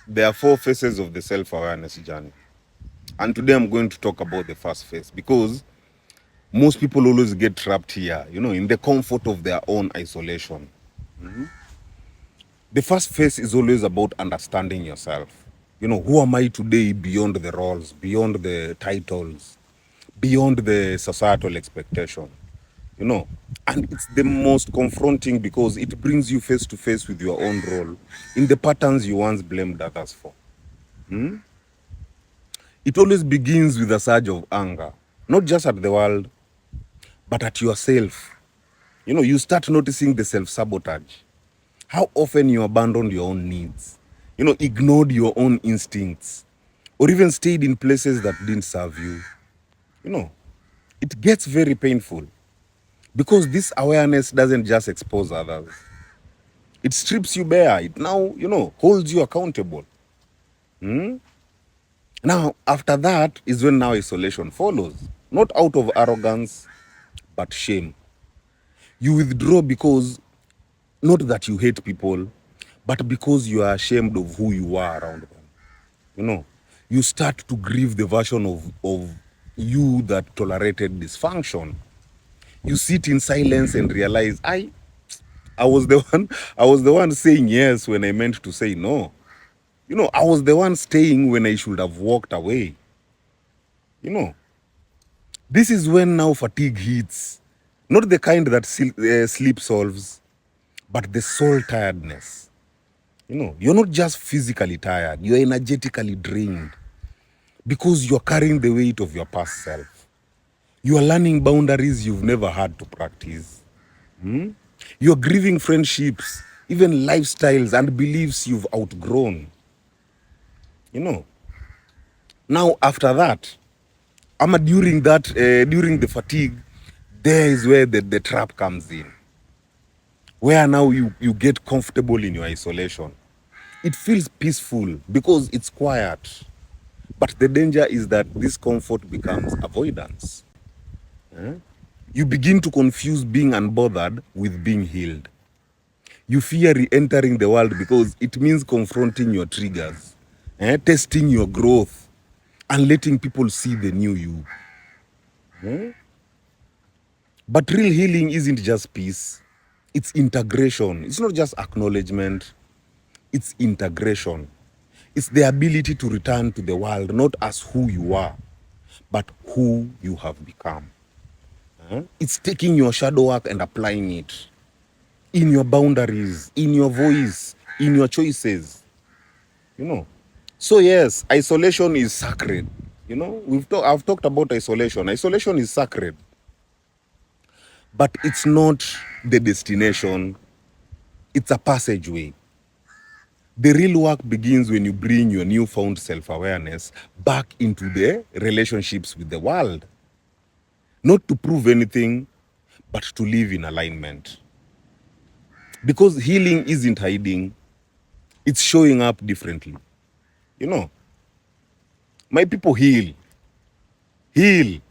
there are 4 phases of the self-awareness journey. And today I'm going to talk about the first phase because most people always get trapped here, in the comfort of their own isolation. The first phase is always about understanding yourself. Who am I today beyond the roles, beyond the titles, beyond the societal expectation? And it's the most confronting because it brings you face to face with your own role in the patterns you once blamed others for. It always begins with a surge of anger, not just at the world, but at yourself. You start noticing the self-sabotage, how often you abandoned your own needs, ignored your own instincts, or even stayed in places that didn't serve you. It gets very painful because this awareness doesn't just expose others. It strips you bare. It now, holds you accountable. Now, after that is when now isolation follows, not out of arrogance, but shame. You withdraw because, not that you hate people, but because you are ashamed of who you are around them. You start to grieve the version of you that tolerated dysfunction. You sit in silence and realize, I was the one, I was the one saying yes when I meant to say no. I was the one staying when I should have walked away. This is when now fatigue hits. Not the kind that sleep solves, but the soul tiredness. You're not just physically tired, you're energetically drained because you're carrying the weight of your past self. You are learning boundaries you've never had to practice. You're grieving friendships, even lifestyles and beliefs you've outgrown. Now after that, during the fatigue, there is where the trap comes in. Where now you get comfortable in your isolation. It feels peaceful because it's quiet. But the danger is that this comfort becomes avoidance. You begin to confuse being unbothered with being healed. You fear re-entering the world because it means confronting your triggers, testing your growth, and letting people see the new you. But real healing isn't just peace. It's integration. It's not just acknowledgement. It's integration. It's the ability to return to the world, not as who you are, but who you have become. It's taking your shadow work and applying it in your boundaries, in your voice, in your choices. So yes, isolation is sacred. I've talked about isolation. Isolation is sacred. But it's not the destination. It's a passageway. The real work begins when you bring your newfound self-awareness back into the relationships with the world. Not to prove anything, but to live in alignment. Because healing isn't hiding, it's showing up differently. My people, heal. Heal.